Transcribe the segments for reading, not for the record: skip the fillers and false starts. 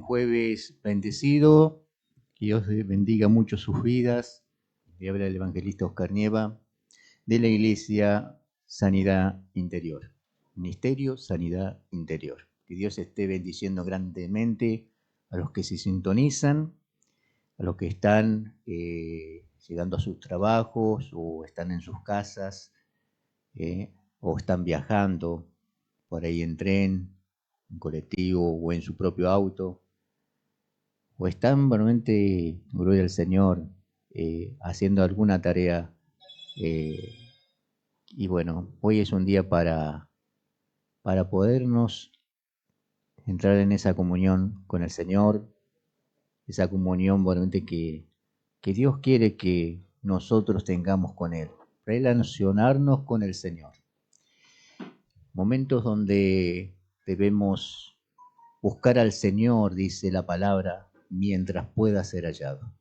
jueves bendecido, que Dios bendiga mucho sus vidas. Le habla el evangelista Oscar Nieva de la Iglesia Sanidad Interior, Ministerio Sanidad Interior. Que Dios esté bendiciendo grandemente a los que se sintonizan, a los que están llegando a sus trabajos o están en sus casas o están viajando por ahí en tren, en colectivo o en su propio auto, o están realmente, gloria al Señor, haciendo alguna tarea. Y bueno, hoy es un día para podernos entrar en esa comunión con el Señor, esa comunión realmente que Dios quiere que nosotros tengamos con Él, relacionarnos con el Señor. Momentos donde debemos buscar al Señor, dice la palabra, mientras pueda ser hallado.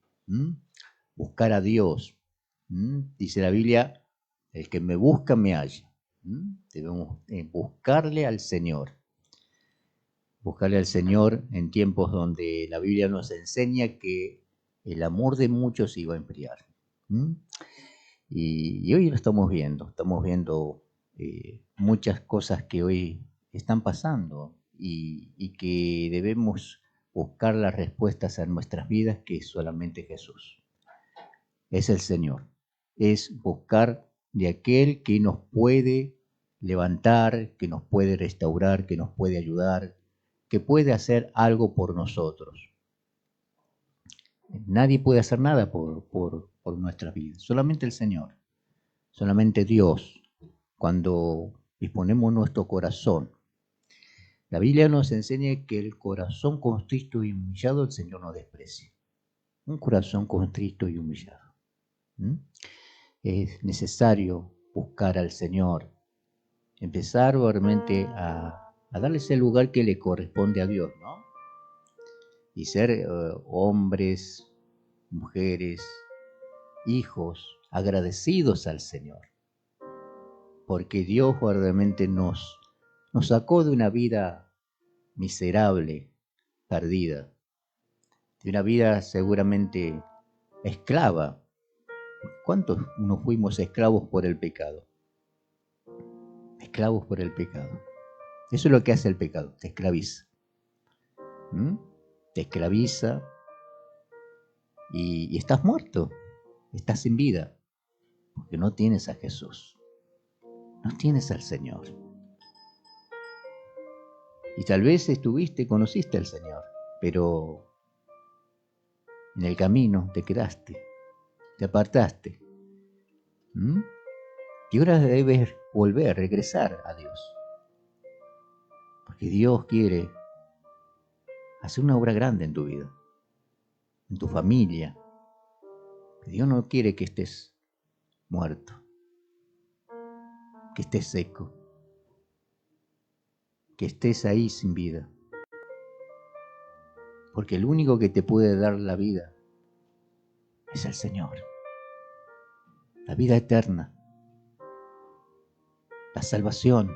Buscar a Dios. Dice la Biblia, el que me busca me halla. Debemos buscarle al Señor. Buscarle al Señor en tiempos donde la Biblia nos enseña que el amor de muchos iba a enfriar. Y hoy lo estamos viendo muchas cosas que hoy están pasando y que debemos buscar las respuestas a nuestras vidas, que es solamente Jesús. Es el Señor. Es buscar de aquel que nos puede levantar, que nos puede restaurar, que nos puede ayudar, que puede hacer algo por nosotros. Nadie puede hacer nada por nuestras vidas, solamente el Señor, solamente Dios, cuando disponemos nuestro corazón. La Biblia nos enseña que el corazón contrito y humillado el Señor no desprecia. Un corazón contrito y humillado. Es necesario buscar al Señor, empezar realmente a darle ese lugar que le corresponde a Dios, ¿no? Y ser hombres, mujeres, hijos agradecidos al Señor, porque Dios realmente nos sacó de una vida miserable, perdida, de una vida seguramente esclava. ¿Cuántos nos fuimos esclavos por el pecado? Esclavos por el pecado. Eso es lo que hace el pecado, te esclaviza. Te esclaviza y estás muerto, estás sin vida, porque no tienes a Jesús, no tienes al Señor. Y tal vez conociste al Señor, pero en el camino te quedaste, te apartaste. Y ahora debes volver, regresar a Dios. Porque Dios quiere hacer una obra grande en tu vida, en tu familia. Dios no quiere que estés muerto, que estés seco, que estés ahí sin vida. Porque el único que te puede dar la vida es el Señor. La vida eterna, la salvación.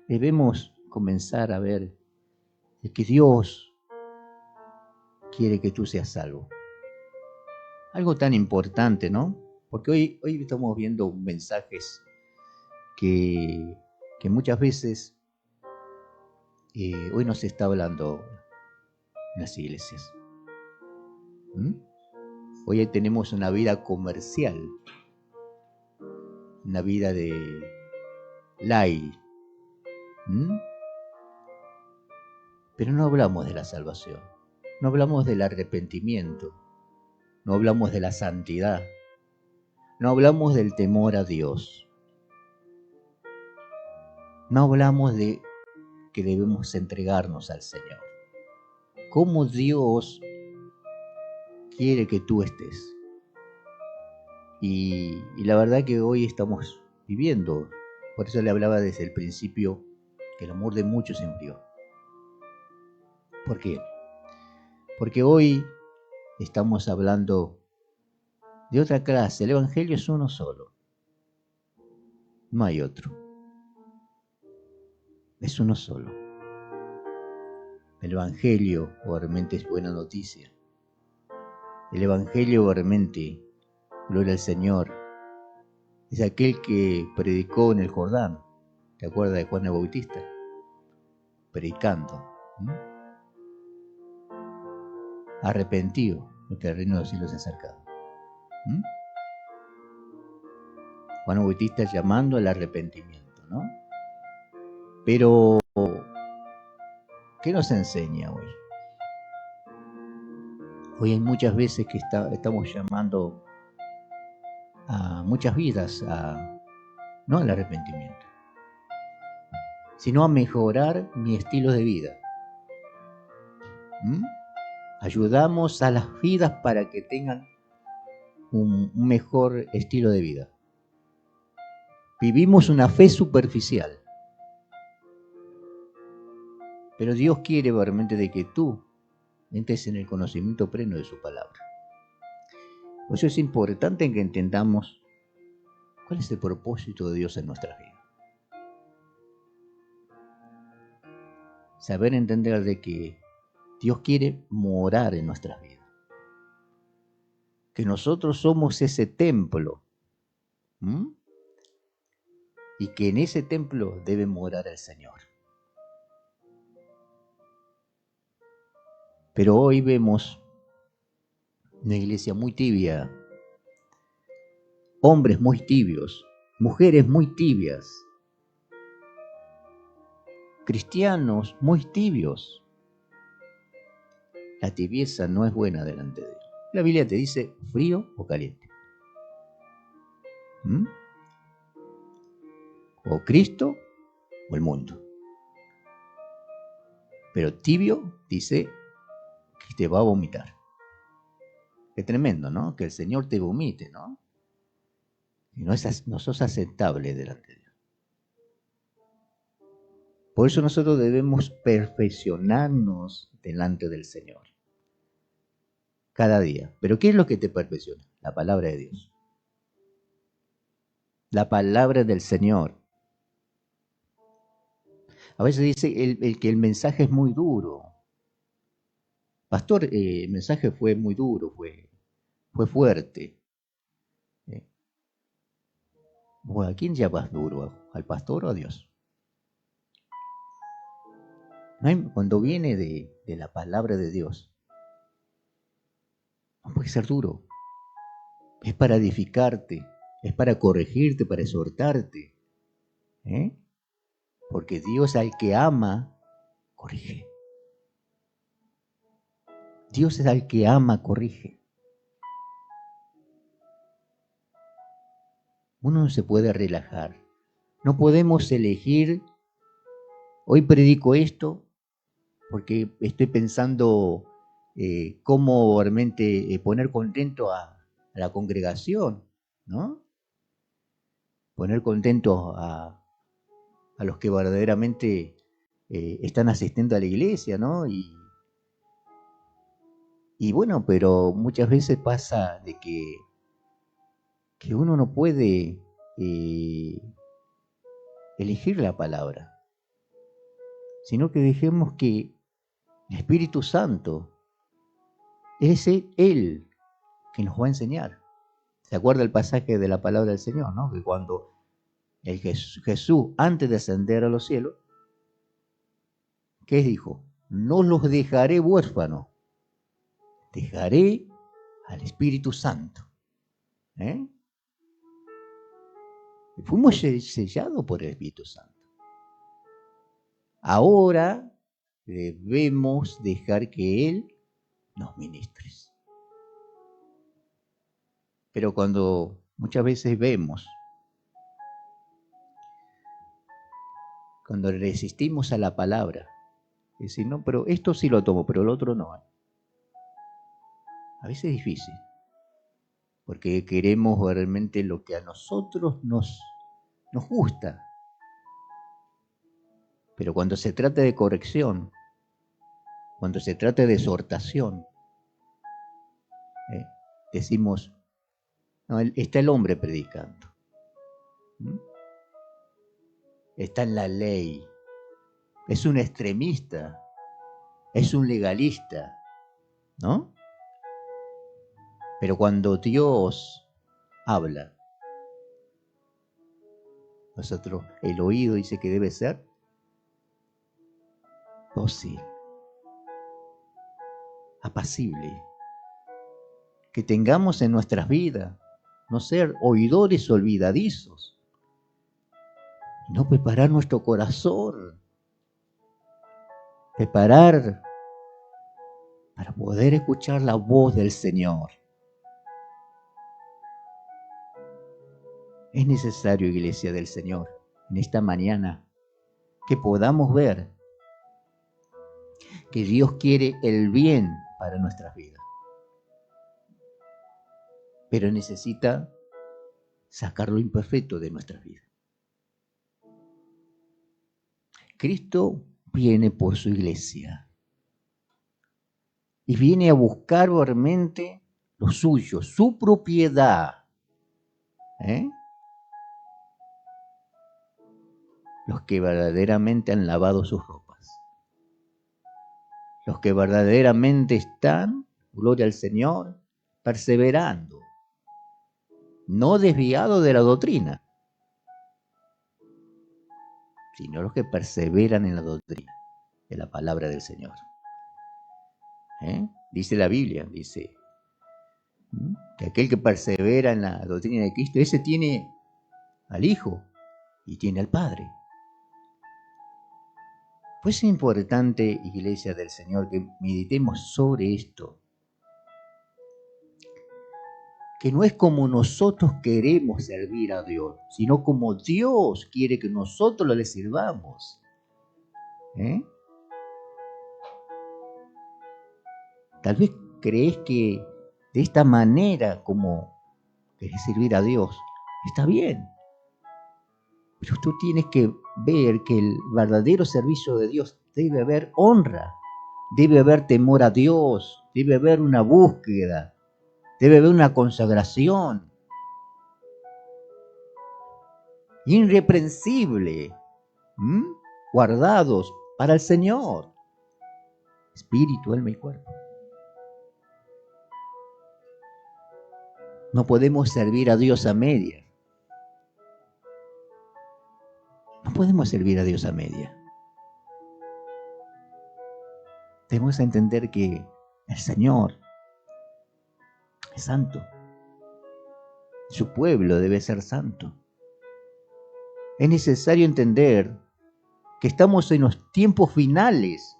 Debemos comenzar a ver que Dios quiere que tú seas salvo. Algo tan importante, ¿no? Porque hoy estamos viendo mensajes que muchas veces hoy nos está hablando en las iglesias. Hoy tenemos una vida comercial, una vida de light. Pero no hablamos de la salvación, no hablamos del arrepentimiento, no hablamos de la santidad, no hablamos del temor a Dios, no hablamos de que debemos entregarnos al Señor. ¿Cómo Dios quiere que tú estés? Y la verdad que hoy estamos viviendo, por eso le hablaba desde el principio que el amor de muchos se enfrió. ¿Por qué? Porque hoy estamos hablando de otra clase. El Evangelio es uno solo, no hay otro. Es uno solo. El Evangelio realmente es buena noticia. El Evangelio realmente, gloria al Señor, es aquel que predicó en el Jordán. ¿Te acuerdas de Juan el Bautista? Predicando. Arrepentido, porque el reino de los cielos se ha acercado. Juan el Bautista llamando al arrepentimiento, ¿no? Pero, ¿qué nos enseña hoy? Hoy hay muchas veces que estamos llamando a muchas vidas, no al arrepentimiento, sino a mejorar mi estilo de vida. Ayudamos a las vidas para que tengan un mejor estilo de vida. Vivimos una fe superficial. Pero Dios quiere realmente de que tú entres en el conocimiento pleno de su palabra. Por eso es importante que entendamos cuál es el propósito de Dios en nuestras vidas. Saber entender de que Dios quiere morar en nuestras vidas. Que nosotros somos ese templo. Y que en ese templo debe morar el Señor. Pero hoy vemos una iglesia muy tibia, hombres muy tibios, mujeres muy tibias, cristianos muy tibios. La tibieza no es buena delante de Dios. La Biblia te dice frío o caliente. O Cristo o el mundo. Pero tibio dice que te va a vomitar. Qué tremendo, ¿no? Que el Señor te vomite, ¿no? Y no sos aceptable delante de Dios. Por eso nosotros debemos perfeccionarnos delante del Señor. Cada día. ¿Pero qué es lo que te perfecciona? La palabra de Dios. La palabra del Señor. A veces dice que el mensaje es muy duro. Pastor, el mensaje fue muy duro, fue fuerte. Bueno, ¿a quién llamas duro? ¿Al pastor o a Dios? Cuando viene de la palabra de Dios, no puede ser duro. Es para edificarte, es para corregirte, para exhortarte. Porque Dios al que ama, corrige. Dios es al que ama, corrige. Uno no se puede relajar. No podemos elegir, hoy predico esto porque estoy pensando cómo realmente poner contento a la congregación, ¿no? Poner contento a los que verdaderamente están asistiendo a la iglesia, ¿no? Y bueno, pero muchas veces pasa de que uno no puede elegir la palabra, sino que dejemos que el Espíritu Santo es Él que nos va a enseñar. ¿Se acuerda el pasaje de la palabra del Señor, no? Que cuando Jesús, antes de ascender a los cielos, ¿qué dijo? No los dejaré huérfanos, dejaré al Espíritu Santo. Y fuimos sellados por el Espíritu Santo. Ahora debemos dejar que Él nos ministre. Pero cuando muchas veces vemos, cuando resistimos a la palabra, es decir, no, pero esto sí lo tomo, pero el otro no. A veces es difícil, porque queremos realmente lo que a nosotros nos gusta. Pero cuando se trata de corrección, cuando se trata de exhortación, decimos, no, está el hombre predicando. Está en la ley. Es un extremista. es un legalista, ¿no? Pero cuando Dios habla, nosotros, el oído dice que debe ser dócil, apacible, que tengamos en nuestras vidas, no ser oidores olvidadizos, no preparar nuestro corazón, preparar para poder escuchar la voz del Señor. Es necesario, Iglesia del Señor, en esta mañana, que podamos ver que Dios quiere el bien para nuestras vidas, pero necesita sacar lo imperfecto de nuestras vidas. Cristo viene por su iglesia y viene a buscar realmente lo suyo, su propiedad. Los que verdaderamente han lavado sus ropas. Los que verdaderamente están, gloria al Señor, perseverando, no desviados de la doctrina, sino los que perseveran en la doctrina, de la palabra del Señor. Dice la Biblia, dice que aquel que persevera en la doctrina de Cristo, ese tiene al Hijo y tiene al Padre. Pues es importante, Iglesia del Señor, que meditemos sobre esto. Que no es como nosotros queremos servir a Dios, sino como Dios quiere que nosotros le sirvamos. Tal vez crees que de esta manera como querés servir a Dios, está bien. Pero tú tienes que ver que el verdadero servicio de Dios debe haber honra, debe haber temor a Dios, debe haber una búsqueda, debe haber una consagración irreprensible, guardados para el Señor, espíritu, alma y cuerpo. No podemos servir a Dios a medias. No podemos servir a Dios a medias. Debemos entender que el Señor es santo. Su pueblo debe ser santo. Es necesario entender que estamos en los tiempos finales.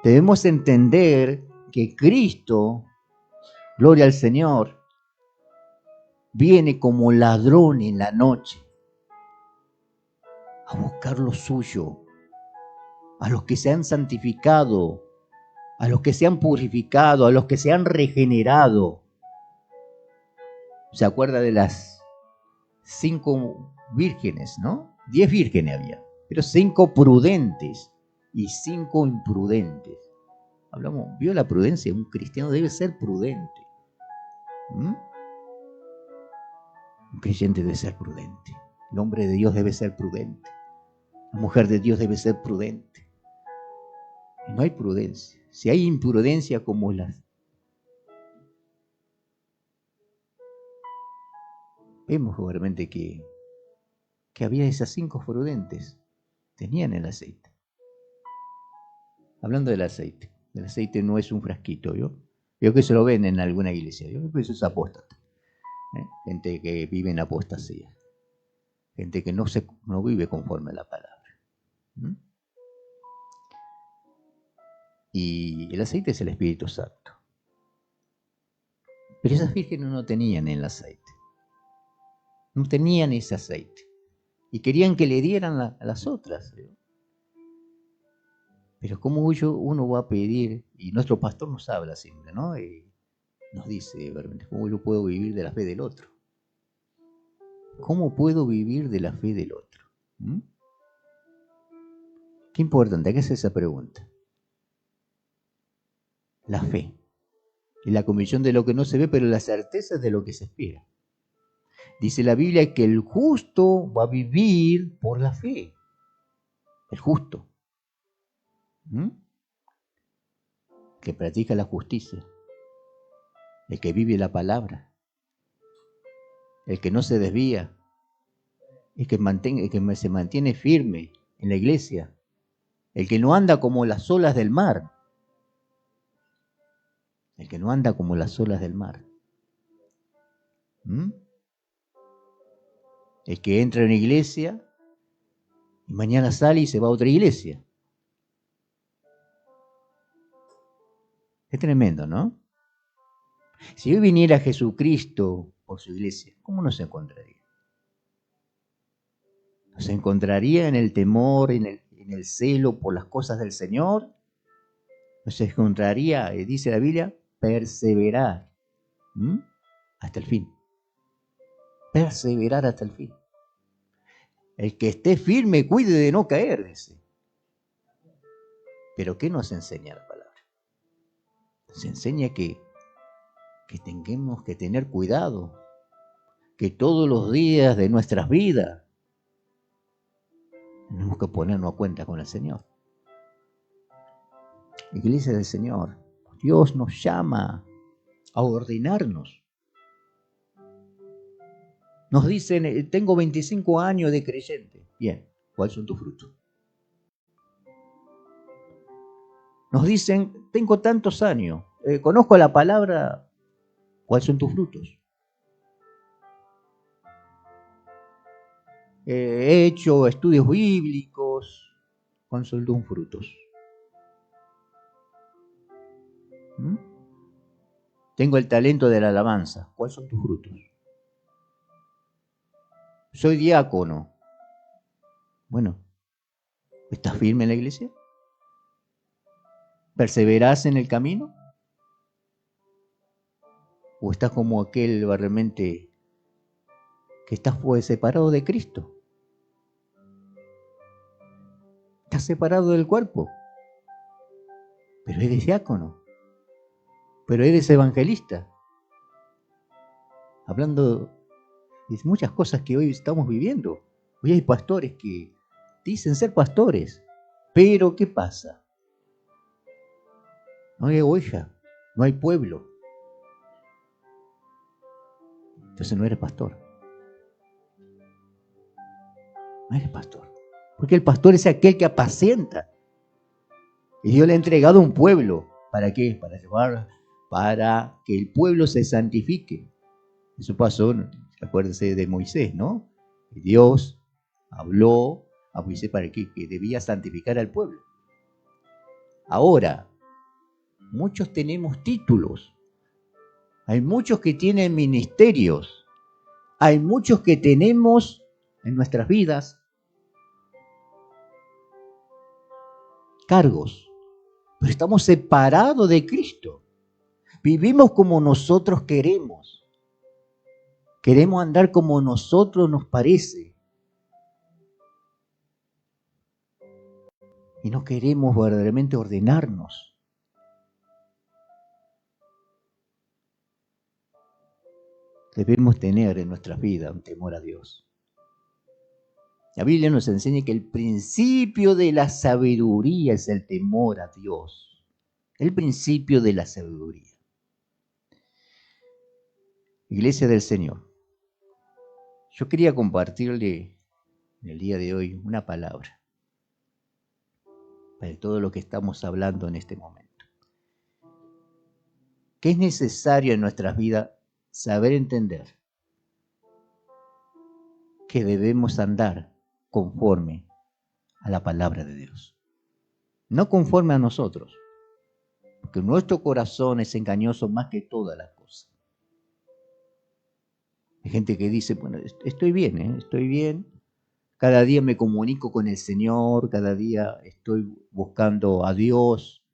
Debemos entender que Cristo, gloria al Señor, viene como ladrón en la noche a buscar lo suyo, a los que se han santificado, a los que se han purificado, a los que se han regenerado. ¿Se acuerda de las 5 vírgenes, no? 10 vírgenes había, pero 5 prudentes y 5 imprudentes. ¿Vio la prudencia? Un cristiano debe ser prudente. Un creyente debe ser prudente. El hombre de Dios debe ser prudente. La mujer de Dios debe ser prudente. Y no hay prudencia. Si hay imprudencia como las... Vemos obviamente que había esas 5 prudentes. Tenían el aceite. Hablando del aceite. El aceite no es un frasquito, ¿vio? Veo que se lo ven en alguna iglesia. Yo creo que eso es apóstata. Gente que vive en apostasía. Gente que no vive conforme a la palabra. Y el aceite es el Espíritu Santo. Pero esas vírgenes no tenían el aceite. No tenían ese aceite. Y querían que le dieran a las otras. Pero ¿cómo uno va a pedir? Y nuestro pastor nos habla siempre, ¿no? Y nos dice, ¿cómo yo puedo vivir de la fe del otro? ¿Cómo puedo vivir de la fe del otro? Qué importante, ¿qué es esa pregunta? La fe. Es la convicción de lo que no se ve, pero la certeza de lo que se espera. Dice la Biblia que el justo va a vivir por la fe. El justo. que practica la justicia, el que vive la palabra, el que no se desvía, el que se mantiene firme en la iglesia, el que no anda como las olas del mar, el que no anda como las olas del mar. El que entra en una iglesia y mañana sale y se va a otra iglesia. Es tremendo, ¿no? Si hoy viniera Jesucristo por su iglesia, ¿cómo nos encontraría? ¿Nos encontraría en el temor, en el celo por las cosas del Señor? ¿Nos encontraría, dice la Biblia, perseverar hasta el fin? Perseverar hasta el fin. El que esté firme, cuide de no caer, dice. Pero ¿qué nos enseña la palabra? Nos enseña que tengamos que tener cuidado, que todos los días de nuestras vidas tenemos que ponernos a cuenta con el Señor. Iglesia del Señor, Dios nos llama a ordenarnos. Nos dicen, tengo 25 años de creyente. Bien, ¿cuáles son tus frutos? Nos dicen, tengo tantos años, conozco la palabra, ¿cuáles son tus frutos? He hecho estudios bíblicos, ¿cuáles son tus frutos? Tengo el talento de la alabanza, ¿cuáles son tus frutos? Soy diácono. Bueno, ¿estás firme en la iglesia? ¿Perseverás en el camino? ¿O estás como aquel realmente que estás separado de Cristo? Estás separado del cuerpo, pero eres diácono, pero eres evangelista. Hablando de muchas cosas que hoy estamos viviendo. Hoy hay pastores que dicen ser pastores, pero ¿qué pasa? No hay oveja, no hay pueblo. Entonces no eres pastor. No eres pastor. Porque el pastor es aquel que apacienta. Y Dios le ha entregado un pueblo. ¿Para qué? Para que el pueblo se santifique. Eso pasó, acuérdense de Moisés, ¿no? Y Dios habló a Moisés para que debía santificar al pueblo. Ahora, muchos tenemos títulos. Hay muchos que tienen ministerios. Hay muchos que tenemos en nuestras vidas cargos. Pero estamos separados de Cristo. Vivimos como nosotros queremos. Queremos andar como nosotros nos parece. Y no queremos verdaderamente ordenarnos. Debemos tener en nuestras vidas un temor a Dios. La Biblia nos enseña que el principio de la sabiduría es el temor a Dios. El principio de la sabiduría. Iglesia del Señor. Yo quería compartirle en el día de hoy una palabra para todo lo que estamos hablando en este momento. Que es necesario en nuestras vidas saber entender que debemos andar conforme a la palabra de Dios. No conforme a nosotros, porque nuestro corazón es engañoso más que todas las cosas. Hay gente que dice, bueno, estoy bien. Cada día me comunico con el Señor, cada día estoy buscando a Dios,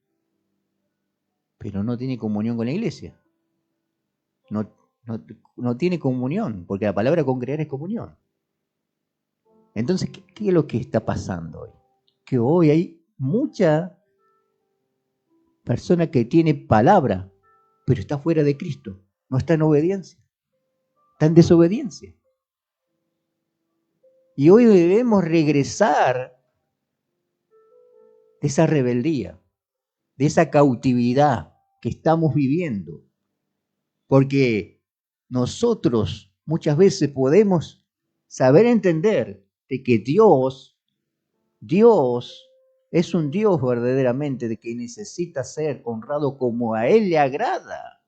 pero no tiene comunión con la iglesia. No tiene comunión, porque la palabra congregar es comunión. Entonces, ¿qué es lo que está pasando hoy? Que hoy hay mucha persona que tiene palabra, pero está fuera de Cristo, no está en obediencia, está en desobediencia. Y hoy debemos regresar de esa rebeldía. de esa cautividad que estamos viviendo. Porque nosotros muchas veces podemos saber entender de que Dios es un Dios verdaderamente de que necesita ser honrado como a Él le agrada.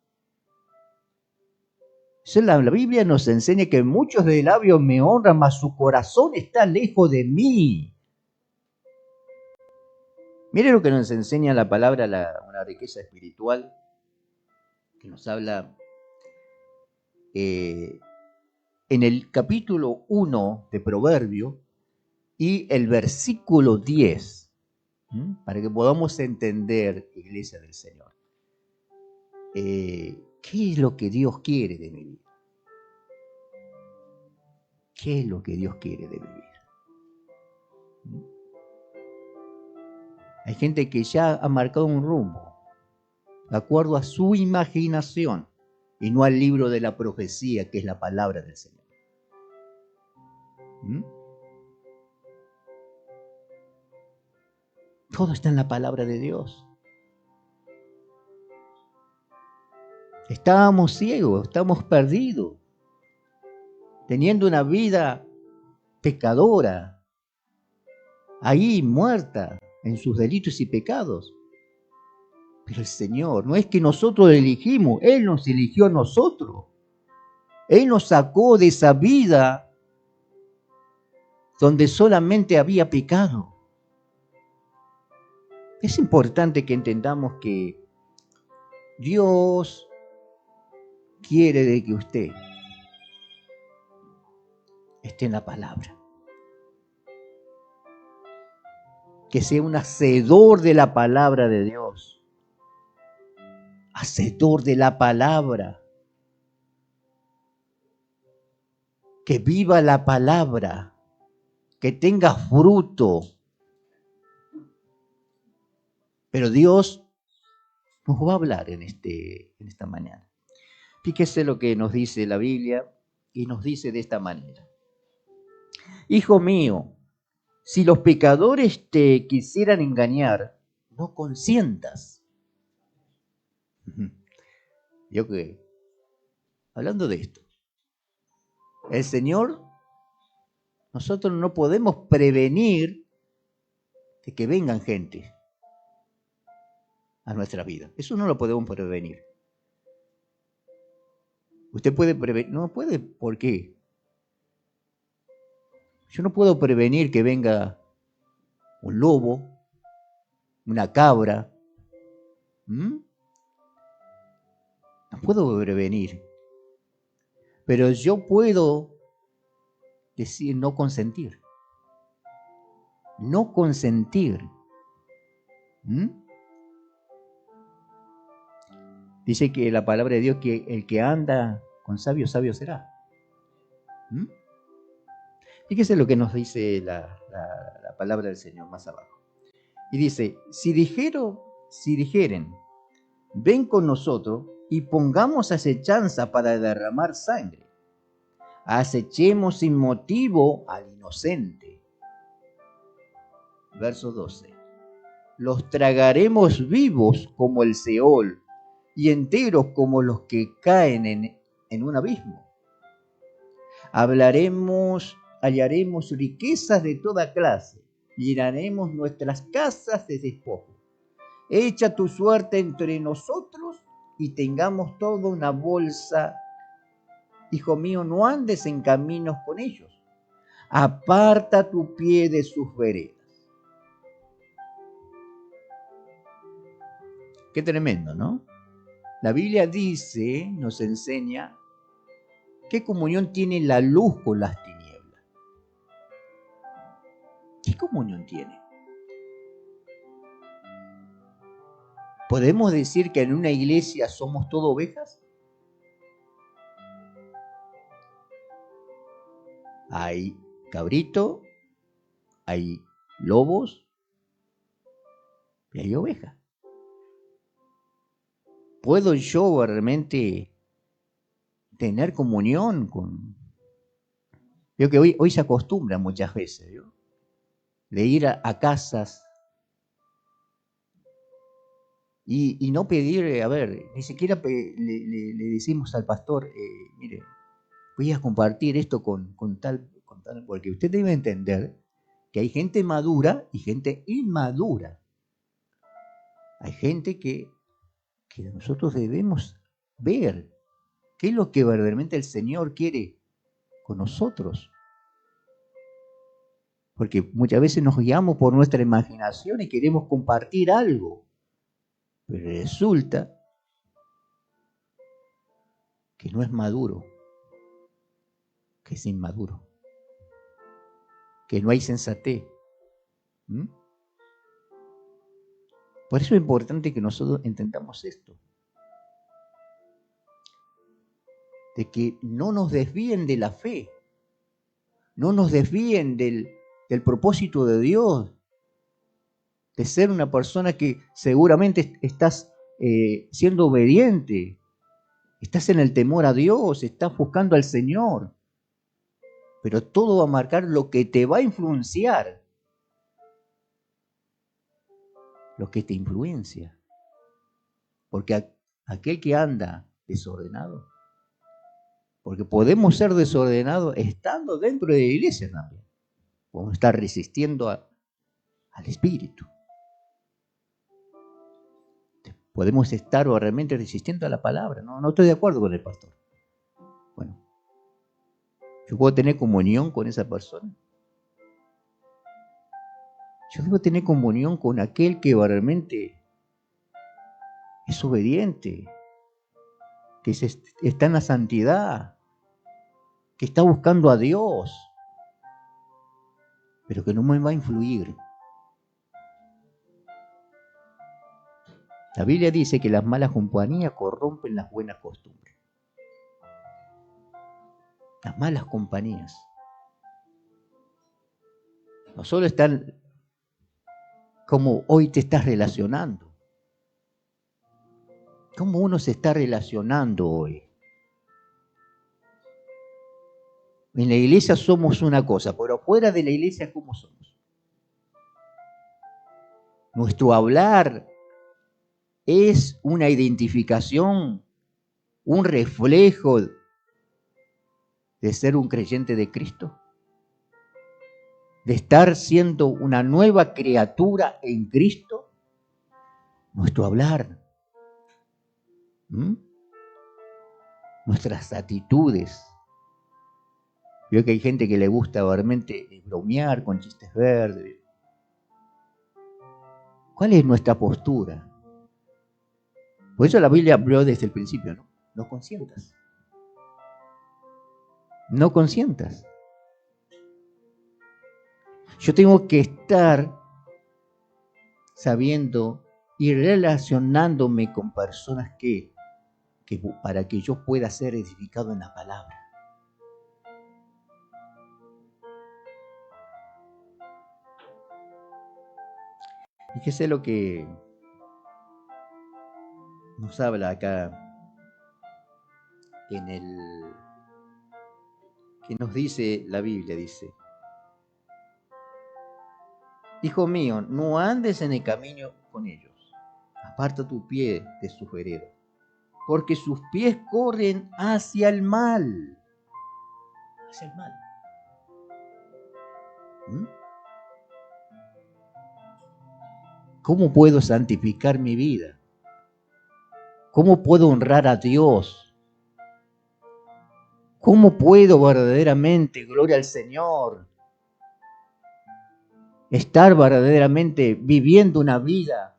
La Biblia nos enseña que muchos de labios me honran, mas su corazón está lejos de mí. Mire lo que nos enseña la palabra, una riqueza espiritual, que nos habla en el capítulo 1 de Proverbio y el versículo 10, para que podamos entender, Iglesia del Señor, qué es lo que Dios quiere de mi vida. ¿Qué es lo que Dios quiere de mi vida? Hay gente que ya ha marcado un rumbo, de acuerdo a su imaginación, y no al libro de la profecía, que es la palabra del Señor. Todo está en la palabra de Dios. Estábamos ciegos, estamos perdidos, teniendo una vida pecadora, ahí muerta en sus delitos y pecados. Pero el Señor, no es que nosotros elegimos, Él nos eligió a nosotros. Él nos sacó de esa vida donde solamente había pecado. Es importante que entendamos que Dios quiere de que usted esté en la palabra. Que sea un hacedor de la palabra de Dios. Hacedor de la palabra. Que viva la palabra. Que tenga fruto. Pero Dios nos va a hablar en esta mañana. Fíjese lo que nos dice la Biblia y nos dice de esta manera. Hijo mío, si los pecadores te quisieran engañar, no consientas. Yo que, hablando de esto, el Señor, nosotros no podemos prevenir de que vengan gente a nuestra vida. Eso no lo podemos prevenir. Usted puede prevenir, no puede, ¿por qué? Yo no puedo prevenir que venga un lobo, una cabra. No puedo prevenir. Pero yo puedo decir no consentir. No consentir. Dice que la palabra de Dios que el que anda con sabio, sabio será. Fíjese lo que nos dice la palabra del Señor más abajo. Y dice, si dijeren, ven con nosotros y pongamos acechanza para derramar sangre. Acechemos sin motivo al inocente. Verso 12. Los tragaremos vivos como el Seol y enteros como los que caen en un abismo. Hallaremos riquezas de toda clase, llenaremos nuestras casas de despojo. Echa tu suerte entre nosotros y tengamos toda una bolsa. Hijo mío, no andes en caminos con ellos. Aparta tu pie de sus veredas. Qué tremendo, ¿no? La Biblia dice, nos enseña, ¿qué comunión tiene la luz con las tinieblas? ¿Qué comunión tiene? ¿Podemos decir que en una iglesia somos todos ovejas? Hay cabrito, hay lobos y hay ovejas. ¿Puedo yo realmente tener comunión con? Veo que hoy se acostumbra muchas veces, de ir a casas Y no pedir, a ver, ni siquiera le decimos al pastor, mire, voy a compartir esto con tal, porque usted debe entender que hay gente madura y gente inmadura. Hay gente que nosotros debemos ver qué es lo que verdaderamente el Señor quiere con nosotros. Porque muchas veces nos guiamos por nuestra imaginación y queremos compartir algo. Pero resulta que no es maduro, que es inmaduro, que no hay sensatez. Por eso es importante que nosotros entendamos esto. De que no nos desvíen de la fe, no nos desvíen del propósito de Dios, de ser una persona que seguramente estás siendo obediente, estás en el temor a Dios, estás buscando al Señor, pero todo va a marcar lo que te va a influenciar, lo que te influencia, porque aquel que anda desordenado, porque podemos ser desordenados estando dentro de la iglesia también, podemos estar resistiendo al Espíritu. Podemos estar realmente resistiendo a la palabra. No estoy de acuerdo con el pastor. Bueno, yo puedo tener comunión con esa persona. Yo debo tener comunión con aquel que realmente es obediente, que está en la santidad, que está buscando a Dios, pero que no me va a influir. La Biblia dice que las malas compañías corrompen las buenas costumbres. Las malas compañías. No solo están como hoy te estás relacionando. ¿Cómo uno se está relacionando hoy? En la iglesia somos una cosa, pero fuera de la iglesia, ¿cómo somos? Nuestro hablar es una identificación, un reflejo de ser un creyente de Cristo, de estar siendo una nueva criatura en Cristo. Nuestro hablar, nuestras actitudes. Veo que hay gente que le gusta realmente bromear con chistes verdes. ¿Cuál es nuestra postura? Por eso la Biblia habló desde el principio, ¿no? No consientas. No consientas. Yo tengo que estar sabiendo y relacionándome con personas que para que yo pueda ser edificado en la palabra. Fíjese lo que nos habla acá en el que nos dice la Biblia, dice: Hijo mío, no andes en el camino con ellos, aparta tu pie de sus veredas, porque sus pies corren hacia el mal. Hacia el mal. ¿Cómo puedo santificar mi vida? ¿Cómo puedo honrar a Dios? ¿Cómo puedo verdaderamente, gloria al Señor, estar verdaderamente viviendo una vida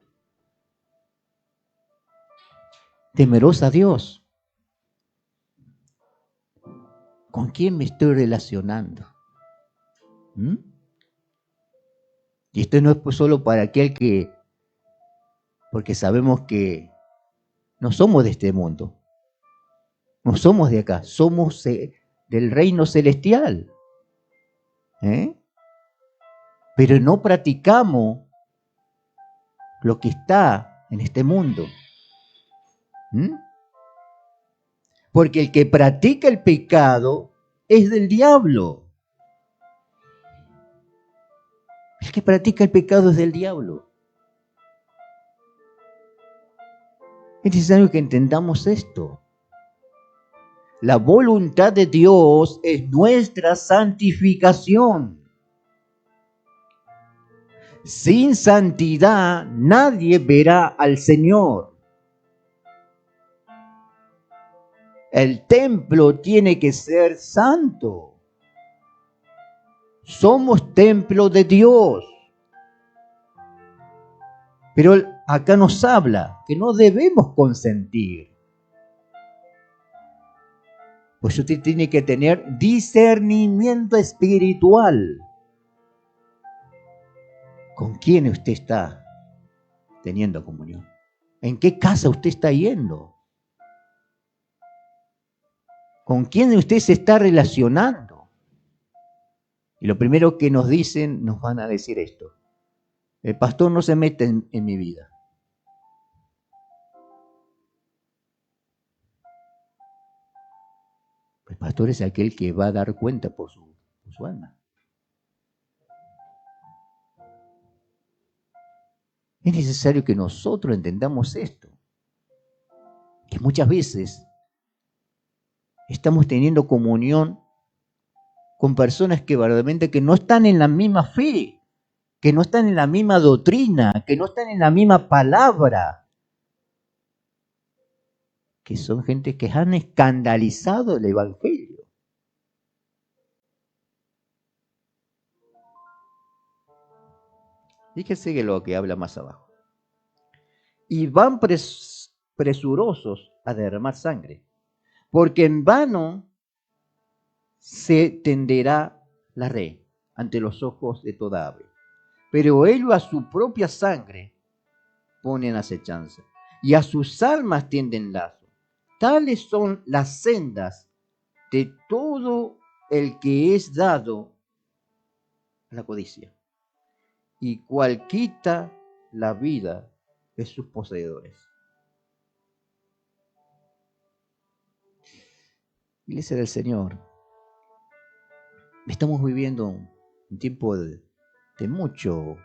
temerosa a Dios? ¿Con quién me estoy relacionando? Y esto no es solo para aquel que, porque sabemos que no somos de este mundo, no somos de acá, somos del reino celestial. Pero no practicamos lo que está en este mundo. Porque el que practica el pecado es del diablo. El que practica el pecado es del diablo. Es necesario que entendamos esto. La voluntad de Dios es nuestra santificación. Sin santidad nadie verá al Señor. El templo tiene que ser santo. Somos templo de Dios. Pero acá nos habla que no debemos consentir. Pues usted tiene que tener discernimiento espiritual. ¿Con quién usted está teniendo comunión? ¿En qué casa usted está yendo? ¿Con quién usted se está relacionando? Y lo primero que nos dicen, nos van a decir esto: el pastor no se mete en mi vida. El pastor es aquel que va a dar cuenta por su alma. Es necesario que nosotros entendamos esto. Que muchas veces estamos teniendo comunión con personas que verdaderamente que no están en la misma fe, que no están en la misma doctrina, que no están en la misma palabra, que son gente que han escandalizado el Evangelio. Fíjese que lo que habla más abajo. Y van presurosos a derramar sangre, porque en vano se tenderá la red ante los ojos de toda ave. Pero ellos a su propia sangre ponen acechanza, y a sus almas tienden lazo. Tales son las sendas de todo el que es dado a la codicia, y cual quita la vida de sus poseedores. Iglesia del Señor, estamos viviendo un tiempo de mucho,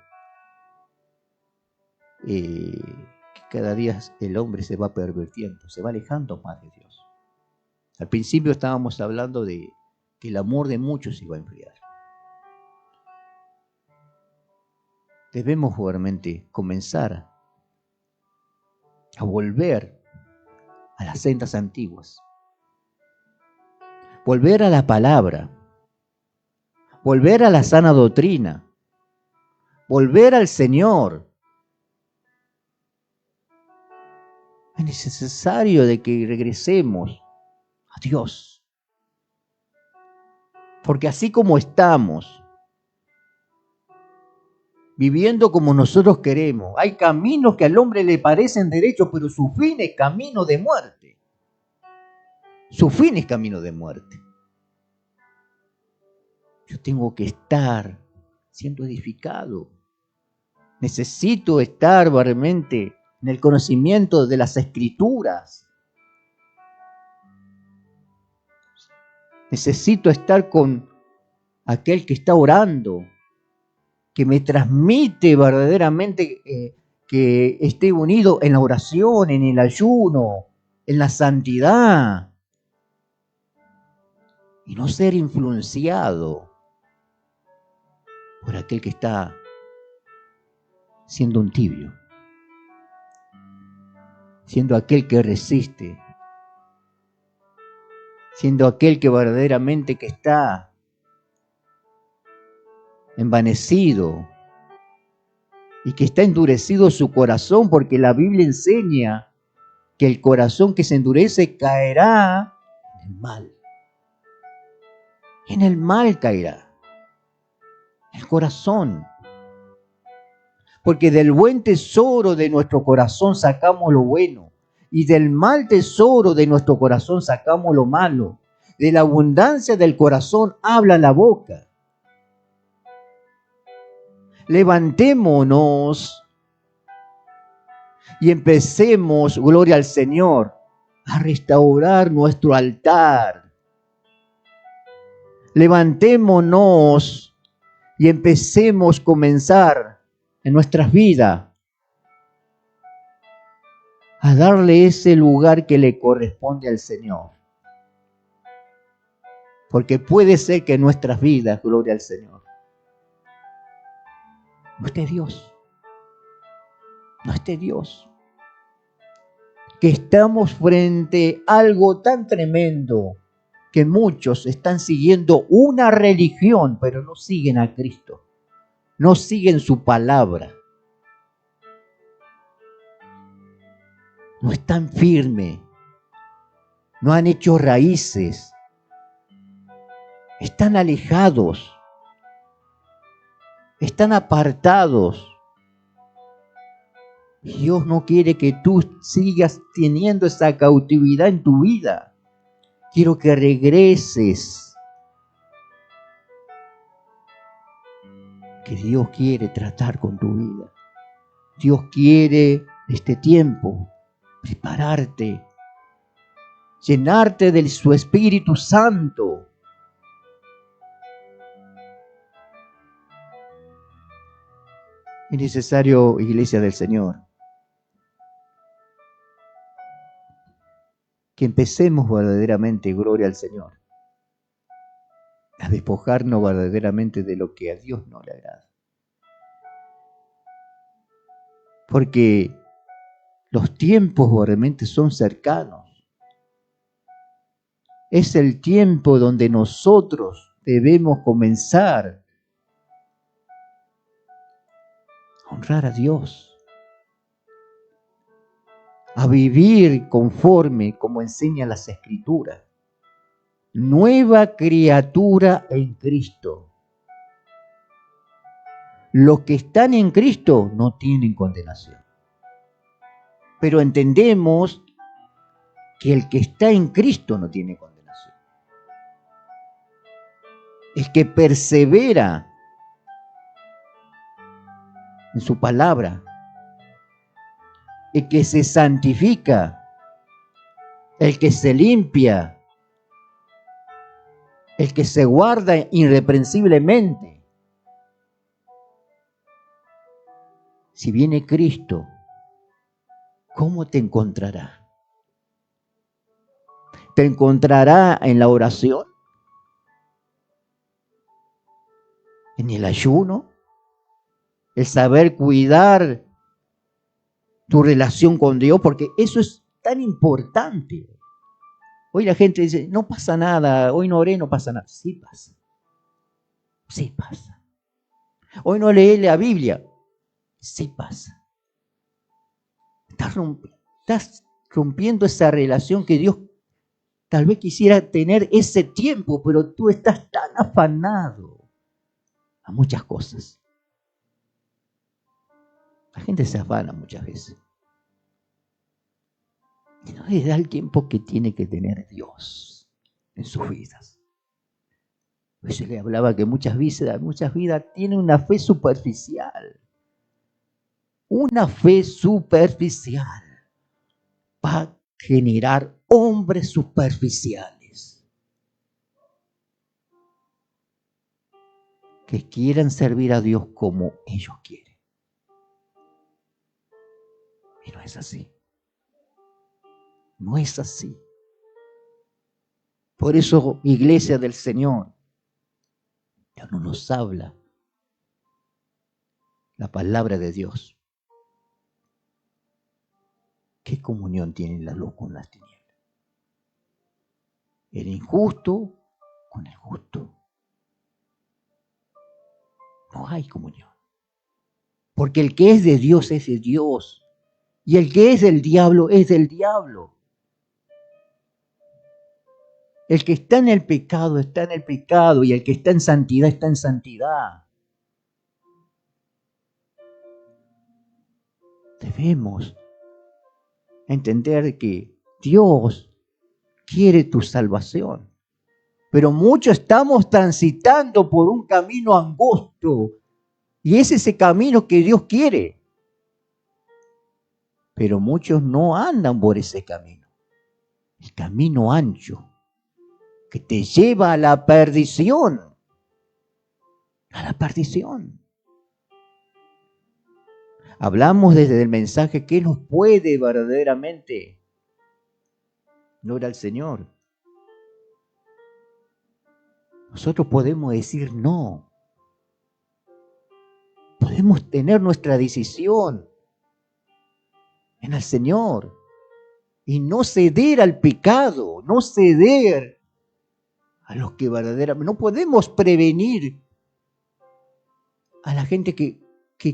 que cada día el hombre se va pervirtiendo, se va alejando más de Dios. Al principio estábamos hablando de que el amor de muchos se iba a enfriar. Debemos realmente comenzar a volver a las sendas antiguas, volver a la palabra, volver a la sana doctrina, volver al Señor. Es necesario de que regresemos a Dios, porque así como estamos viviendo como nosotros queremos, hay caminos que al hombre le parecen derechos, pero su fin es camino de muerte. Su fin es camino de muerte. Yo tengo que estar siendo edificado. Necesito estar realmente en el conocimiento de las Escrituras. Necesito estar con aquel que está orando, que me transmite verdaderamente que esté unido en la oración, en el ayuno, en la santidad. Y no ser influenciado por aquel que está siendo un tibio, siendo aquel que resiste, siendo aquel que verdaderamente que está envanecido y que está endurecido su corazón, porque la Biblia enseña que el corazón que se endurece caerá en el mal. En el mal caerá el corazón, porque del buen tesoro de nuestro corazón sacamos lo bueno, y del mal tesoro de nuestro corazón sacamos lo malo. De la abundancia del corazón habla la boca. Levantémonos y empecemos, gloria al Señor, a restaurar nuestro altar. Levantémonos y empecemos a comenzar en nuestras vidas a darle ese lugar que le corresponde al Señor. Porque puede ser que en nuestras vidas, gloria al Señor, no esté Dios. No esté Dios. Que estamos frente a algo tan tremendo que muchos están siguiendo una religión, pero no siguen a Cristo. No siguen su palabra. No están firmes. No han hecho raíces. Están alejados. Están apartados. Dios no quiere que tú sigas teniendo esa cautividad en tu vida. Quiero que regreses. Que Dios quiere tratar con tu vida. Dios quiere este tiempo prepararte, llenarte de su Espíritu Santo. Es necesario, Iglesia del Señor, que empecemos verdaderamente, gloria al Señor, a despojarnos verdaderamente de lo que a Dios no le agrada. Porque los tiempos realmente son cercanos. Es el tiempo donde nosotros debemos comenzar a honrar a Dios, a vivir conforme como enseñan las Escrituras. Nueva criatura en Cristo. Los que están en Cristo no tienen condenación. Pero entendemos que el que está en Cristo no tiene condenación. El que persevera en su palabra, el que se santifica, el que se limpia, el que se guarda irreprensiblemente. Si viene Cristo, ¿cómo te encontrará? ¿Te encontrará en la oración? ¿En el ayuno? ¿El saber cuidar tu relación con Dios? Porque eso es tan importante. Hoy la gente dice, no pasa nada, hoy no oré, no pasa nada. Sí pasa. Sí pasa. Hoy no leí la Biblia. Sí pasa. Estás rompiendo esa relación que Dios tal vez quisiera tener ese tiempo, pero tú estás tan afanado a muchas cosas. La gente se afana muchas veces. Y no le da el tiempo que tiene que tener Dios en sus vidas. Pues yo le hablaba que muchas vidas tienen una fe superficial. Una fe superficial va a generar hombres superficiales que quieran servir a Dios como ellos quieren. Y no es así. No es así. Por eso, Iglesia del Señor, ya no nos habla la palabra de Dios. ¿Qué comunión tiene la luz con las tinieblas? El injusto con el justo. No hay comunión. Porque el que es de Dios es de Dios. Y el que es del diablo es del diablo. El que está en el pecado está en el pecado. Y el que está en santidad está en santidad. Debemos entender que Dios quiere tu salvación. Pero muchos estamos transitando por un camino angosto. Y es ese camino que Dios quiere. Pero muchos no andan por ese camino. El camino ancho que te lleva a la perdición. A la perdición. Hablamos desde el mensaje que nos puede verdaderamente. No era el Señor. Nosotros podemos decir no. Podemos tener nuestra decisión en el Señor y no ceder al pecado, no ceder a los que verdaderamente. No podemos prevenir a la gente que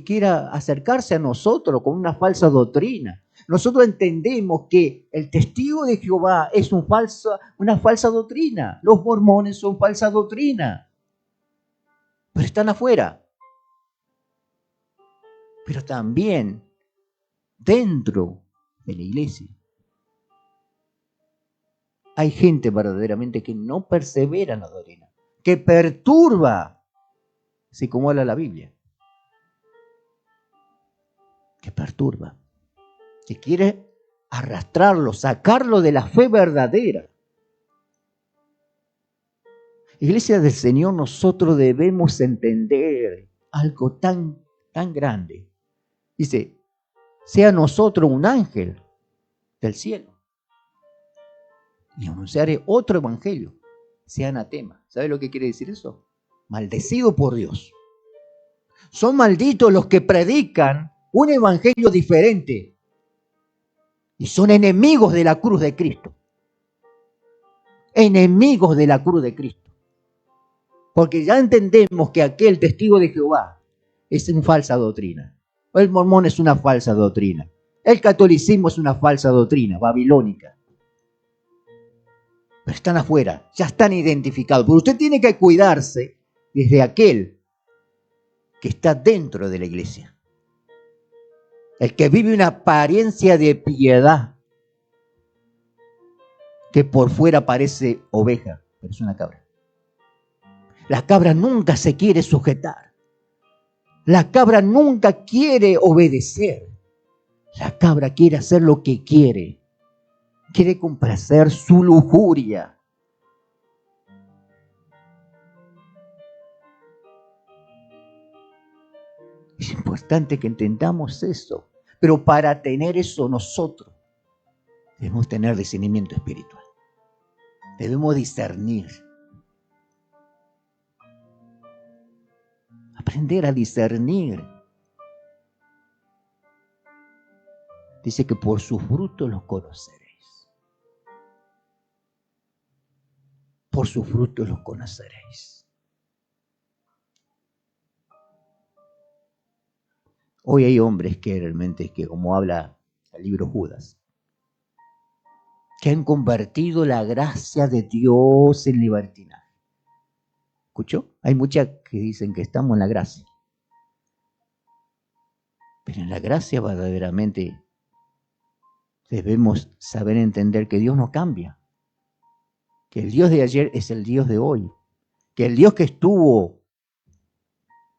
quiera acercarse a nosotros con una falsa doctrina. Nosotros entendemos que el testigo de Jehová es una falsa doctrina. Los mormones son falsa doctrina, pero están afuera. Pero también dentro de la iglesia hay gente verdaderamente que no persevera en la doctrina, que perturba, así como habla la Biblia, que perturba, que quiere arrastrarlo, sacarlo de la fe verdadera. Iglesia del Señor, nosotros debemos entender algo tan grande. Dice, sea nosotros un ángel del cielo y anunciaré otro evangelio, sea anatema. ¿Sabe lo que quiere decir eso? Maldecido por Dios. Son malditos los que predican un evangelio diferente y son enemigos de la cruz de Cristo. Enemigos de la cruz de Cristo. Porque ya entendemos que aquel testigo de Jehová es una falsa doctrina. El mormón es una falsa doctrina. El catolicismo es una falsa doctrina, babilónica. Pero están afuera, ya están identificados. Pero usted tiene que cuidarse desde aquel que está dentro de la iglesia. El que vive una apariencia de piedad, que por fuera parece oveja, pero es una cabra. La cabra nunca se quiere sujetar. La cabra nunca quiere obedecer. La cabra quiere hacer lo que quiere. Quiere complacer su lujuria. Es importante que entendamos eso. Pero para tener eso nosotros debemos tener discernimiento espiritual. Debemos discernir. Aprender a discernir. Dice que por sus frutos los conoceréis. Por sus frutos los conoceréis. Hoy hay hombres que realmente, como habla el libro Judas, que han convertido la gracia de Dios en libertinaje. ¿Escuchó? Hay muchas que dicen que estamos en la gracia. Pero en la gracia verdaderamente debemos saber entender que Dios no cambia. Que el Dios de ayer es el Dios de hoy. Que el Dios que estuvo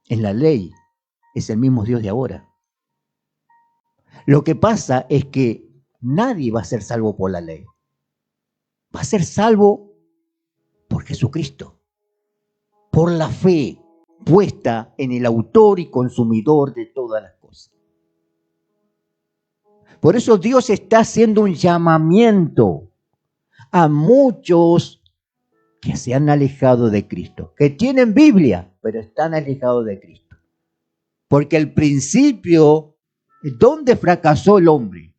en la ley es el mismo Dios de ahora. Lo que pasa es que nadie va a ser salvo por la ley. Va a ser salvo por Jesucristo. Por la fe puesta en el autor y consumidor de todas las cosas. Por eso Dios está haciendo un llamamiento a muchos que se han alejado de Cristo, que tienen Biblia, pero están alejados de Cristo. Porque al principio, ¿dónde fracasó el hombre?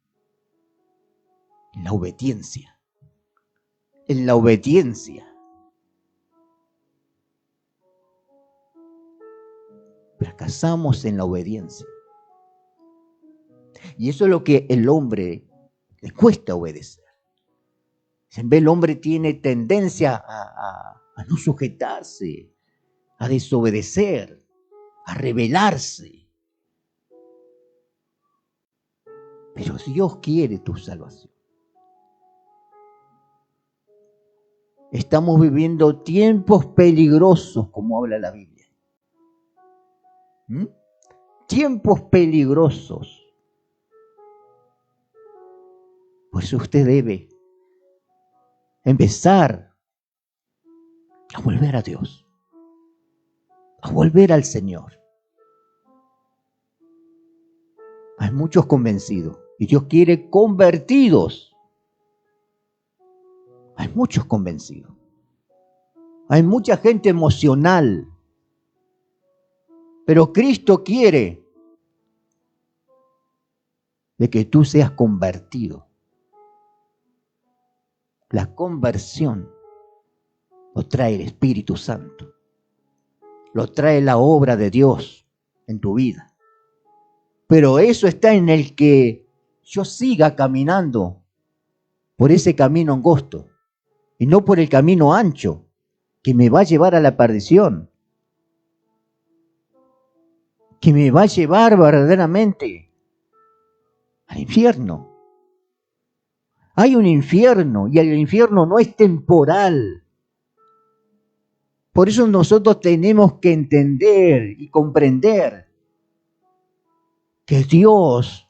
En la obediencia. En la obediencia. Fracasamos en la obediencia. Y eso es lo que el hombre le cuesta obedecer. En vez el hombre tiene tendencia a no sujetarse, a desobedecer, a rebelarse. Pero Dios quiere tu salvación. Estamos viviendo tiempos peligrosos, como habla la Biblia. Tiempos peligrosos. Por eso usted debe empezar a volver a Dios, a volver al Señor. Hay muchos convencidos y Dios quiere convertidos. Hay muchos convencidos. Hay mucha gente emocional. Pero Cristo quiere de que tú seas convertido. La conversión lo trae el Espíritu Santo. Lo trae la obra de Dios en tu vida. Pero eso está en el que yo siga caminando por ese camino angosto y no por el camino ancho que me va a llevar a la perdición, que me va a llevar verdaderamente al infierno. Hay un infierno y el infierno no es temporal. Por eso nosotros tenemos que entender y comprender que Dios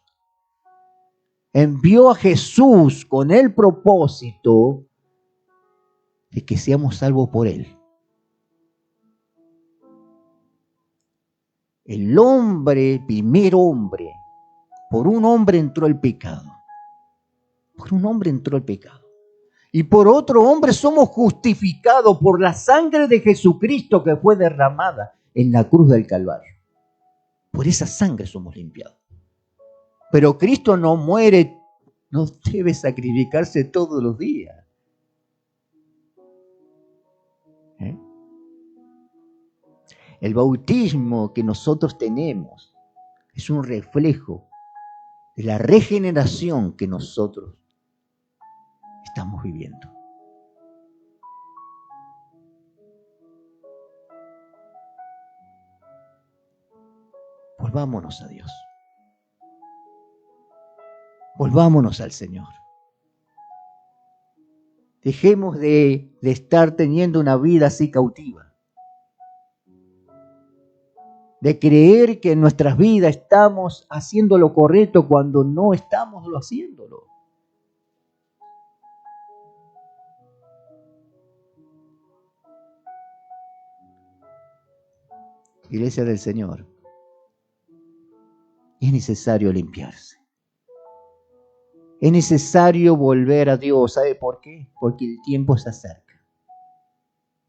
envió a Jesús con el propósito de que seamos salvos por Él. El hombre, primer hombre, por un hombre entró el pecado. Por un hombre entró el pecado. Y por otro hombre somos justificados por la sangre de Jesucristo que fue derramada en la cruz del Calvario. Por esa sangre somos limpiados. Pero Cristo no muere, no debe sacrificarse todos los días. El bautismo que nosotros tenemos es un reflejo de la regeneración que nosotros estamos viviendo. Volvámonos a Dios. Volvámonos al Señor. Dejemos de estar teniendo una vida así cautiva. De creer que en nuestras vidas estamos haciendo lo correcto cuando no estamos haciéndolo. Iglesia del Señor, es necesario limpiarse. Es necesario volver a Dios. ¿Sabe por qué? Porque el tiempo se acerca.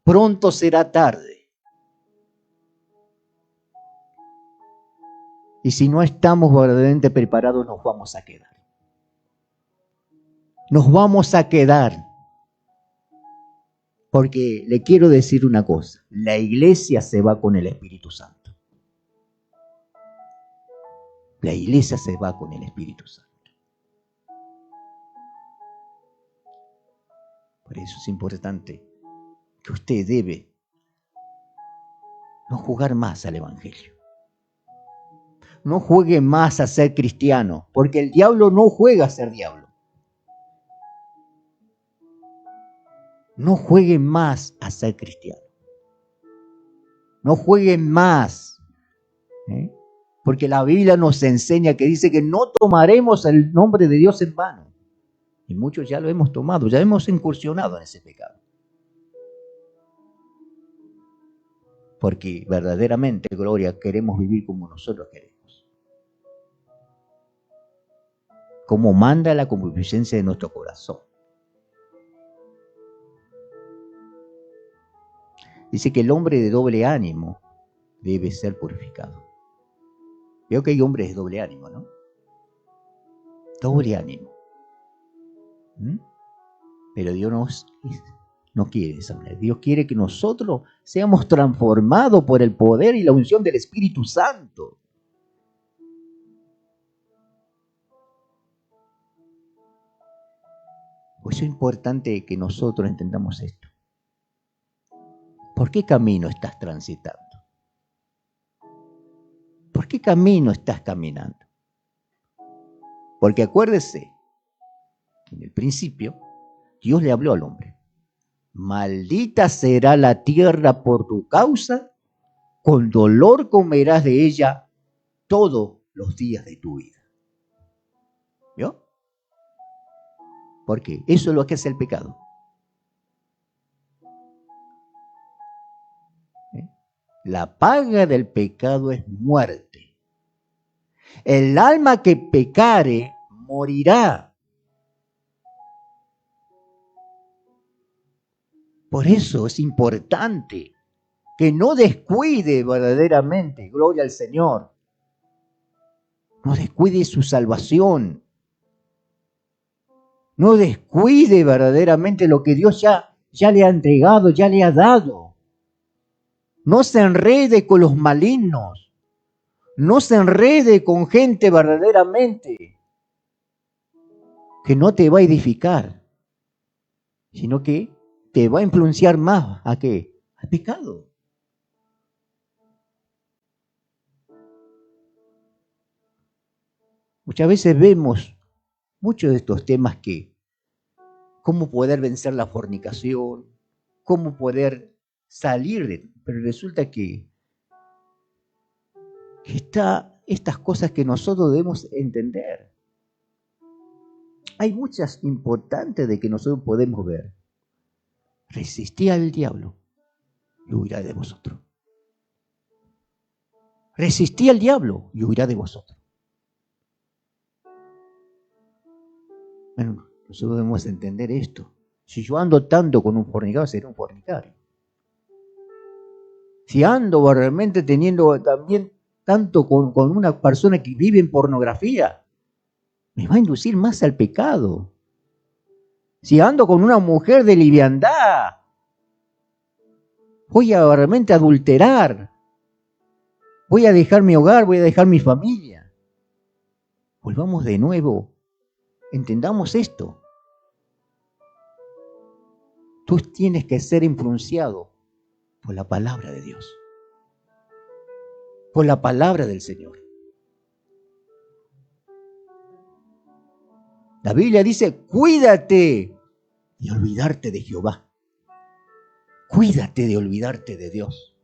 Pronto será tarde. Y si no estamos verdaderamente preparados, nos vamos a quedar. Nos vamos a quedar. Porque le quiero decir una cosa. La iglesia se va con el Espíritu Santo. La iglesia se va con el Espíritu Santo. Por eso es importante que usted debe no jugar más al Evangelio. No juegue más a ser cristiano, porque el diablo no juega a ser diablo. No juegue más a ser cristiano. No juegue más. Porque la Biblia nos enseña que dice que no tomaremos el nombre de Dios en vano. Y muchos ya lo hemos tomado, ya hemos incursionado en ese pecado. Porque verdaderamente, gloria, queremos vivir como nosotros queremos. Como manda la concupiscencia de nuestro corazón. Dice que el hombre de doble ánimo debe ser purificado. Veo que hay hombres de doble ánimo, ¿no? Doble ánimo. Pero Dios no quiere esa manera. Dios quiere que nosotros seamos transformados por el poder y la unción del Espíritu Santo. Por eso es importante que nosotros entendamos esto. ¿Por qué camino estás transitando? ¿Por qué camino estás caminando? Porque acuérdese, en el principio, Dios le habló al hombre. Maldita será la tierra por tu causa, con dolor comerás de ella todos los días de tu vida. ¿Vio? Porque eso es lo que hace el pecado. La paga del pecado es muerte. El alma que pecare morirá. Por eso es importante que no descuide verdaderamente, gloria al Señor, no descuide su salvación, no descuide verdaderamente lo que Dios ya le ha entregado, ya le ha dado. No se enrede con los malignos, no se enrede con gente verdaderamente que no te va a edificar, sino que te va a influenciar más. ¿A qué? Al pecado. Muchas veces vemos muchos de estos temas que, cómo poder vencer la fornicación, cómo poder salir de... Pero resulta que está estas cosas que nosotros debemos entender. Hay muchas importantes de que nosotros podemos ver. Resistí al diablo y huirá de vosotros. Resistí al diablo y huirá de vosotros. Bueno, nosotros debemos entender esto. Si yo ando tanto con un fornicario, seré un fornicario. Si ando realmente teniendo también tanto con una persona que vive en pornografía, me va a inducir más al pecado. Si ando con una mujer de liviandad, voy a realmente adulterar. Voy a dejar mi hogar, voy a dejar mi familia. Volvamos de nuevo. Entendamos esto. Tú tienes que ser influenciado por la palabra de Dios. Por la palabra del Señor. La Biblia dice, cuídate de olvidarte de Jehová. Cuídate de olvidarte de Dios.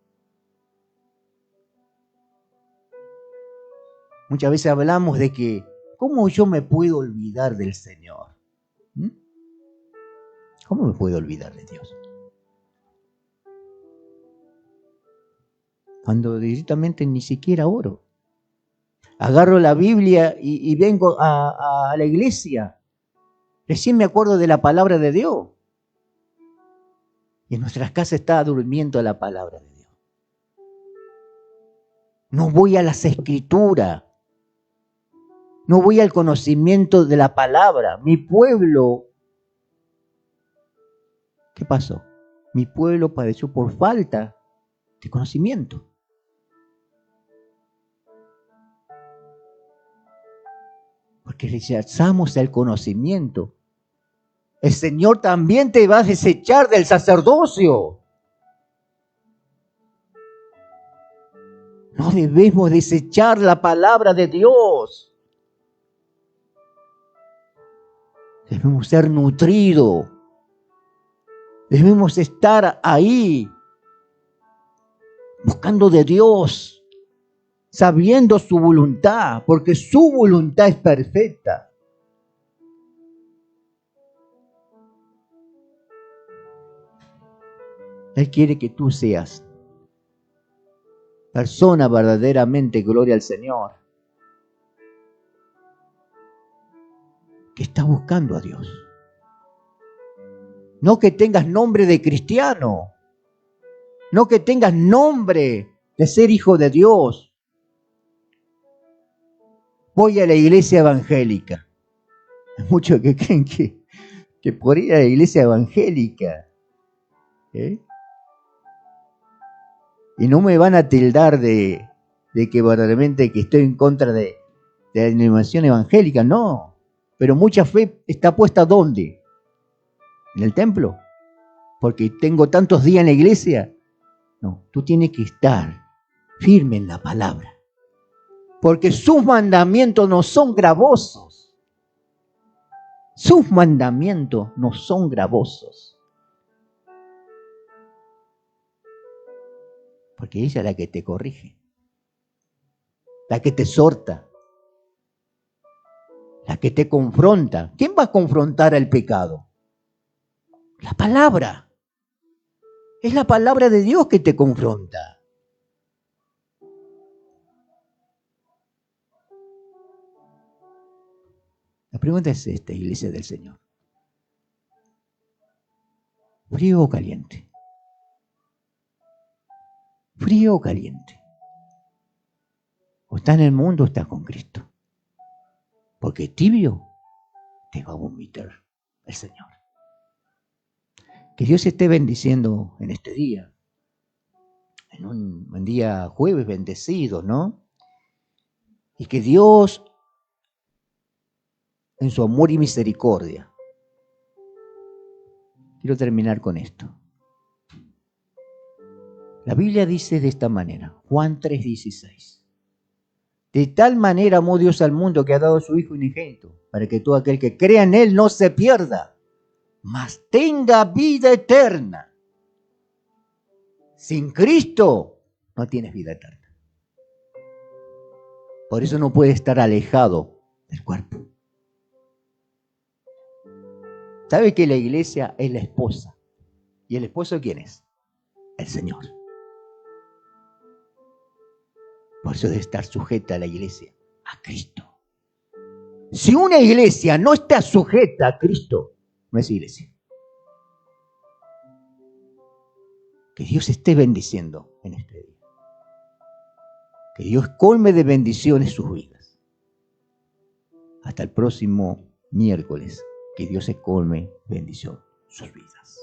Muchas veces hablamos de que, ¿cómo yo me puedo olvidar del Señor? ¿Cómo me puedo olvidar de Dios? Cuando directamente ni siquiera oro. Agarro la Biblia y vengo a la iglesia. Recién me acuerdo de la palabra de Dios. Y en nuestras casas está durmiendo la palabra de Dios. No voy a las escrituras. No voy al conocimiento de la palabra. Mi pueblo, ¿qué pasó? Mi pueblo padeció por falta de conocimiento. Porque rechazamos el conocimiento. El Señor también te va a desechar del sacerdocio. No debemos desechar la palabra de Dios. Debemos ser nutridos. Debemos estar ahí, buscando de Dios, sabiendo su voluntad, porque su voluntad es perfecta. Él quiere que tú seas persona verdaderamente, gloria al Señor, que está buscando a Dios. No que tengas nombre de cristiano, no que tengas nombre de ser hijo de Dios. Voy a la iglesia evangélica. Hay muchos que creen que por ir a la iglesia evangélica, y no me van a tildar de que verdaderamente que estoy en contra de la denominación evangélica, no. Pero mucha fe está puesta ¿dónde? ¿En el templo? Porque tengo tantos días en la iglesia. No, tú tienes que estar firme en la palabra. Porque sus mandamientos no son gravosos. Sus mandamientos no son gravosos. Porque ella es la que te corrige. La que te exhorta. La que te confronta. ¿Quién va a confrontar al pecado? La palabra. Es la palabra de Dios que te confronta. La pregunta es esta, iglesia del Señor. ¿Frío o caliente? ¿Frío o caliente? O está en el mundo o está con Cristo. Porque tibio te va a vomitar el Señor. Que Dios esté bendiciendo en este día. En un día jueves bendecido, ¿no? Y que Dios, en su amor y misericordia, quiero terminar con esto. La Biblia dice de esta manera, Juan 3:16. De tal manera amó Dios al mundo que ha dado a su Hijo unigénito, para que todo aquel que crea en Él no se pierda, mas tenga vida eterna. Sin Cristo no tienes vida eterna. Por eso no puedes estar alejado del cuerpo. ¿Sabe que la iglesia es la esposa? ¿Y el esposo quién es? El Señor. Por eso debe estar sujeta a la iglesia, a Cristo. Si una iglesia no está sujeta a Cristo, no es iglesia. Que Dios esté bendiciendo en este día. Que Dios colme de bendiciones sus vidas. Hasta el próximo miércoles. Que Dios se colme bendición sus vidas.